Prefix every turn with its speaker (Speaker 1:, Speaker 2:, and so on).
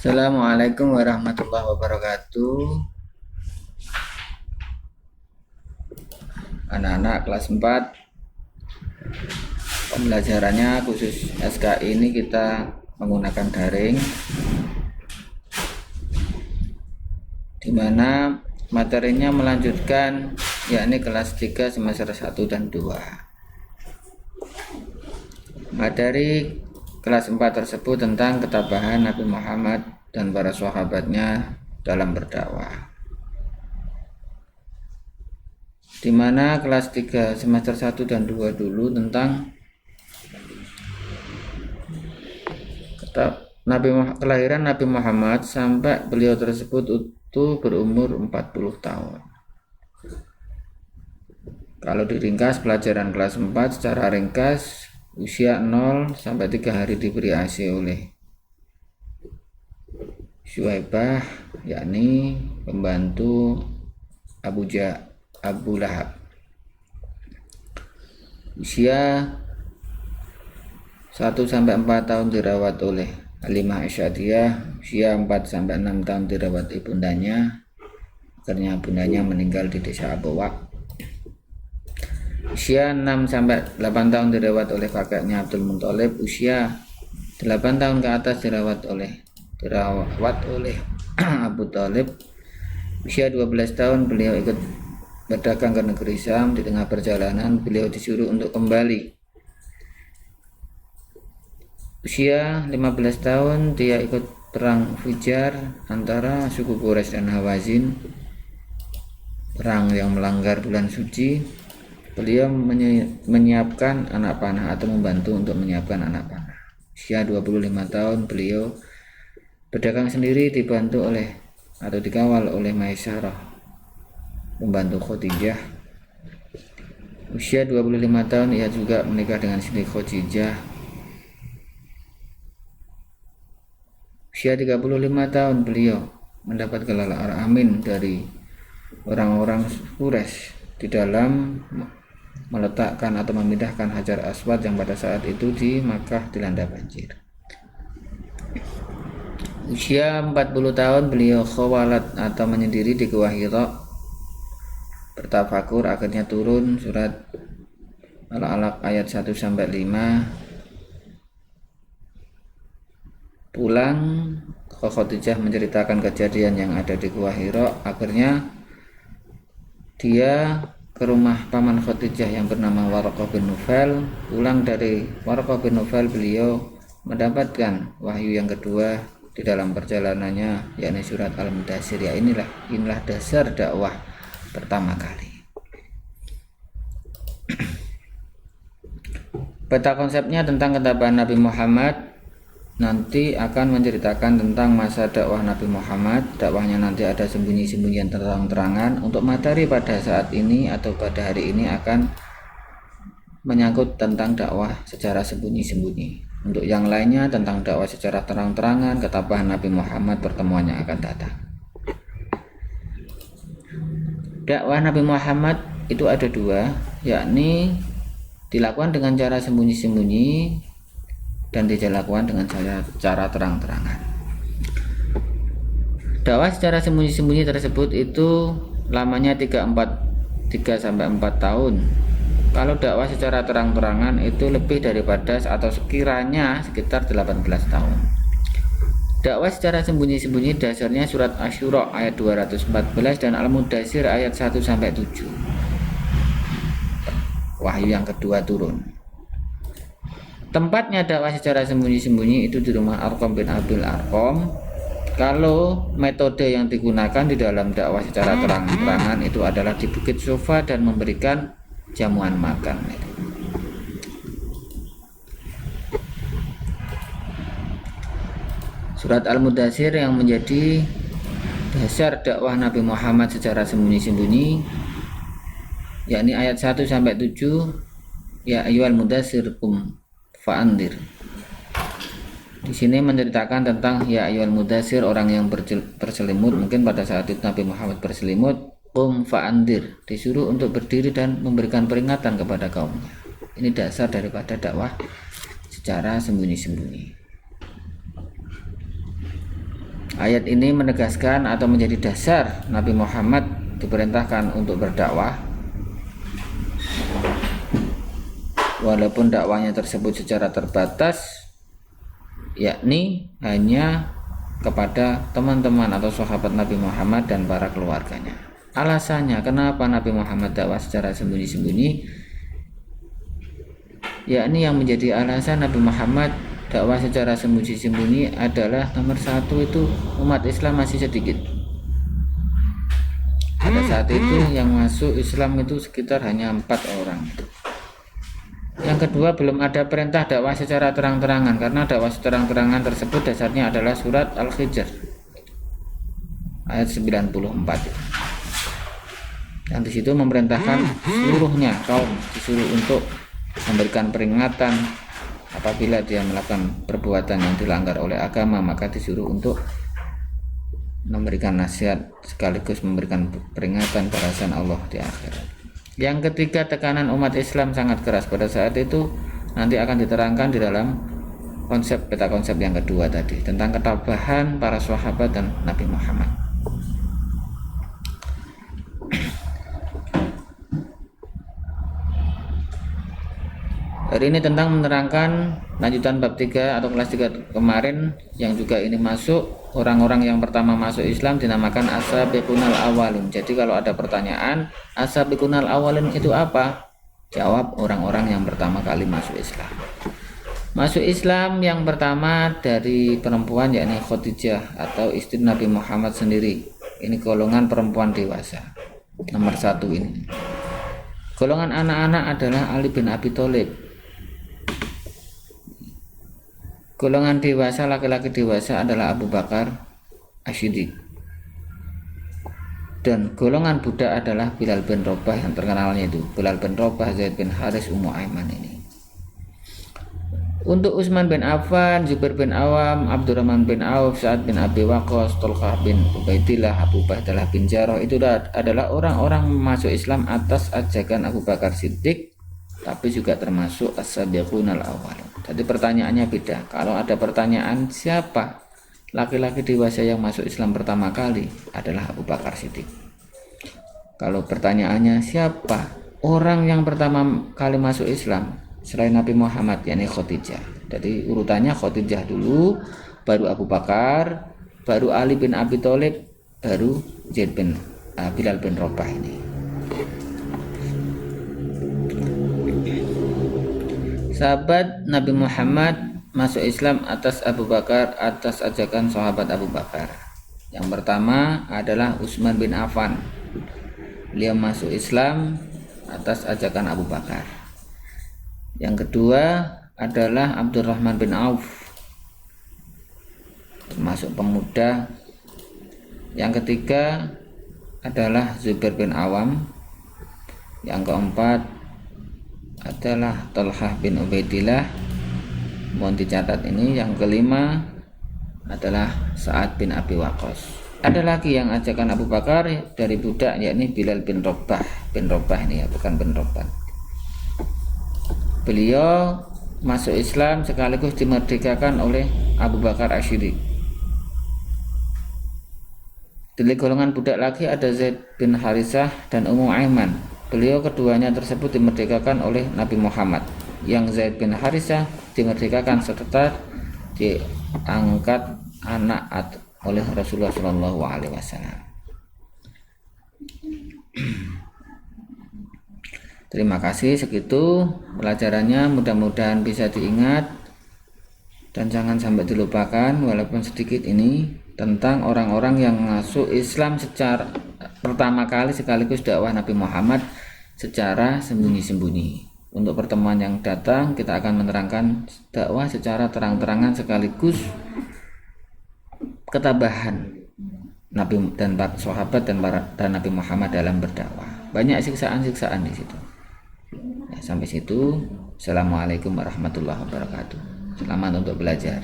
Speaker 1: Assalamualaikum warahmatullahi wabarakatuh. Anak-anak kelas 4, pembelajarannya khusus SKI ini kita menggunakan daring, dimana materinya melanjutkan yakni kelas 3 semester 1 dan 2. Materi kelas 4 tersebut tentang ketabahan Nabi Muhammad dan para sahabatnya dalam berdakwah, dimana kelas 3 semester 1 dan 2 dulu tentang kelahiran Nabi Muhammad sampai beliau tersebut itu berumur 40 tahun. Kalau diringkas pelajaran kelas 4 secara ringkas, usia 0 sampai 3 hari diberi ASI oleh Syuaibah, yakni pembantu Abu Lahab. Usia 1 sampai 4 tahun dirawat oleh Halimah Isyadiyah. Usia 4 sampai 6 tahun dirawat ibundanya. Akhirnya bundanya meninggal di desa Abowak. Usia 6 sampai 8 tahun dirawat oleh kakeknya Abdul Muthalib. Usia 8 tahun ke atas dirawat oleh Abu Thalib. Usia 12 tahun beliau ikut berdagang ke negeri Syam. Di tengah perjalanan beliau disuruh untuk kembali. Usia 15 tahun dia ikut perang Fujar antara suku Quraisy dan Hawazin, perang yang melanggar bulan suci. Beliau menyiapkan anak panah atau membantu untuk menyiapkan anak panah. Usia 25 tahun beliau berdagang sendiri dibantu oleh atau dikawal oleh Maisarah, membantu Khadijah. Usia 25 tahun ia juga menikah dengan Siti Khadijah. Usia 35 tahun beliau mendapat gelar Amin dari orang-orang Quraisy di dalam meletakkan atau memindahkan Hajar Aswad yang pada saat itu di Makkah dilanda banjir. Usia 40 tahun beliau khawalat atau menyendiri di Gua Hira, bertafakur. Akhirnya turun surat Al-Alaq ayat 1 sampai 5. Pulang Khadijah menceritakan kejadian yang ada di Gua Hira. Akhirnya dia ke rumah paman Khadijah yang bernama Waraqah bin Nufail. Pulang dari Waraqah bin Nufail beliau mendapatkan wahyu yang kedua di dalam perjalanannya, yakni surat Al-Mudaththir. Ya inilah dasar dakwah pertama kali. Peta konsepnya tentang ketabahan Nabi Muhammad nanti akan menceritakan tentang masa dakwah Nabi Muhammad. Dakwahnya nanti ada sembunyi-sembunyian terang-terangan. Untuk materi pada saat ini atau pada hari ini akan menyangkut tentang dakwah secara sembunyi-sembunyi. Untuk yang lainnya tentang dakwah secara terang-terangan, ketabahan Nabi Muhammad, pertemuannya akan datang. Dakwah Nabi Muhammad itu ada dua, yakni dilakukan dengan cara sembunyi-sembunyi dan dilakukan dengan cara terang-terangan. Dakwah secara sembunyi-sembunyi tersebut itu lamanya 3 sampai 4 tahun. Kalau dakwah secara terang-terangan itu lebih daripada atau sekiranya sekitar 18 tahun. Dakwah secara sembunyi-sembunyi dasarnya surat Asy-Syura ayat 214 dan Al-Mudaththir ayat 1 sampai 7. Wahyu yang kedua turun. Tempatnya dakwah secara sembunyi-sembunyi itu di rumah Arqam bin Abil Arqam. Kalau metode yang digunakan di dalam dakwah secara terang-terangan itu adalah di Bukit Sofa dan memberikan jamuan makan. Surat Al-Mudaththir yang menjadi dasar dakwah Nabi Muhammad secara sembunyi-sembunyi, yakni ayat 1 sampai 7, ya ayyuhal mudaththir qum fa'andir. Di sini menceritakan tentang ya ayyuhal mudaththir, orang yang berselimut. Mungkin pada saat itu Nabi Muhammad berselimut. Qum fa'andir, disuruh untuk berdiri dan memberikan peringatan kepada kaumnya. Ini dasar daripada dakwah secara sembunyi-sembunyi. Ayat ini menegaskan atau menjadi dasar Nabi Muhammad diperintahkan untuk berdakwah, walaupun dakwahnya tersebut secara terbatas, yakni hanya kepada teman-teman atau sahabat Nabi Muhammad dan para keluarganya. Alasannya kenapa Nabi Muhammad dakwah secara sembunyi-sembunyi, yakni yang menjadi alasan Nabi Muhammad dakwah secara sembunyi-sembunyi adalah nomor satu itu umat Islam masih sedikit. Pada saat itu yang masuk Islam itu sekitar hanya 4 orang. Yang kedua, belum ada perintah dakwah secara terang-terangan, karena dakwah secara terang-terangan tersebut dasarnya adalah surat Al-Hijr ayat 94. Yang di situ memerintahkan seluruhnya kaum disuruh untuk memberikan peringatan apabila dia melakukan perbuatan yang dilanggar oleh agama, maka disuruh untuk memberikan nasihat sekaligus memberikan peringatan balasan Allah di akhirat. Yang ketiga, tekanan umat Islam sangat keras pada saat itu, nanti akan diterangkan di dalam peta konsep yang kedua tadi tentang ketabahan para sahabat dan Nabi Muhammad. Hari ini tentang menerangkan lanjutan bab 3 atau kelas 3 kemarin, yang juga ini masuk orang-orang yang pertama masuk Islam dinamakan as-sabiqunal awalun. Jadi kalau ada pertanyaan as-sabiqunal awalun itu apa? Jawab orang-orang yang pertama kali masuk Islam. Masuk Islam yang pertama dari perempuan yakni Khadijah atau istri Nabi Muhammad sendiri. Ini golongan perempuan dewasa. Nomor 1 ini. Golongan anak-anak adalah Ali bin Abi Thalib. Golongan dewasa, laki-laki dewasa adalah Abu Bakar As-Siddiq. Dan golongan budak adalah Bilal bin Rabah, yang terkenalnya itu Bilal bin Rabah, Zaid bin Haris, Ummu Aiman ini. Untuk Utsman bin Affan, Zubair bin Awam, Abdurrahman bin Auf, Sa'ad bin Abi Waqqas, Talqah bin Ubaidillah, Abu Bahdalah bin Jarrah, itu adalah orang-orang masuk Islam atas ajakan Abu Bakar Siddiq, tapi juga termasuk as-sabiqunal awwalun. Jadi pertanyaannya beda. Kalau ada pertanyaan siapa laki-laki dewasa yang masuk Islam pertama kali, adalah Abu Bakar Siddiq. Kalau pertanyaannya siapa orang yang pertama kali masuk Islam selain Nabi Muhammad, yakni Khadijah. Jadi urutannya Khadijah dulu, baru Abu Bakar, baru Ali bin Abi Thalib, baru Zaid bin Bilal bin Rabah ini. Sahabat Nabi Muhammad masuk Islam atas Abu Bakar, atas ajakan sahabat Abu Bakar. Yang pertama adalah Utsman bin Affan. Beliau masuk Islam atas ajakan Abu Bakar. Yang kedua adalah Abdurrahman bin Auf, termasuk pemuda. Yang ketiga adalah Zubair bin Awam. Yang keempat adalah Talhah bin Ubaidillah, mohon dicatat ini. Yang kelima adalah Sa'ad bin Abi Waqqas. Ada lagi yang ajakan Abu Bakar dari budak, yakni Bilal bin Rabah. Bin Rabah ini ya, bukan bin Rabah. Beliau masuk Islam sekaligus dimerdekakan oleh Abu Bakar As-Siddiq. Dari golongan budak lagi ada Zaid bin Harisah dan Ummu Aiman. Beliau keduanya tersebut dimerdekakan oleh Nabi Muhammad. Yang Zaid bin Harisah dimerdekakan serta diangkat anak oleh Rasulullah SAW. Terima kasih, segitu pelajarannya, mudah-mudahan bisa diingat dan jangan sampai dilupakan walaupun sedikit ini tentang orang-orang yang masuk Islam secara pertama kali sekaligus dakwah Nabi Muhammad secara sembunyi-sembunyi. Untuk pertemuan yang datang kita akan menerangkan dakwah secara terang-terangan sekaligus ketabahan Nabi dan para sahabat dan Nabi Muhammad dalam berdakwah. Banyak siksaan-siksaan di situ. Ya, sampai situ. Assalamualaikum warahmatullahi wabarakatuh. Selamat untuk belajar.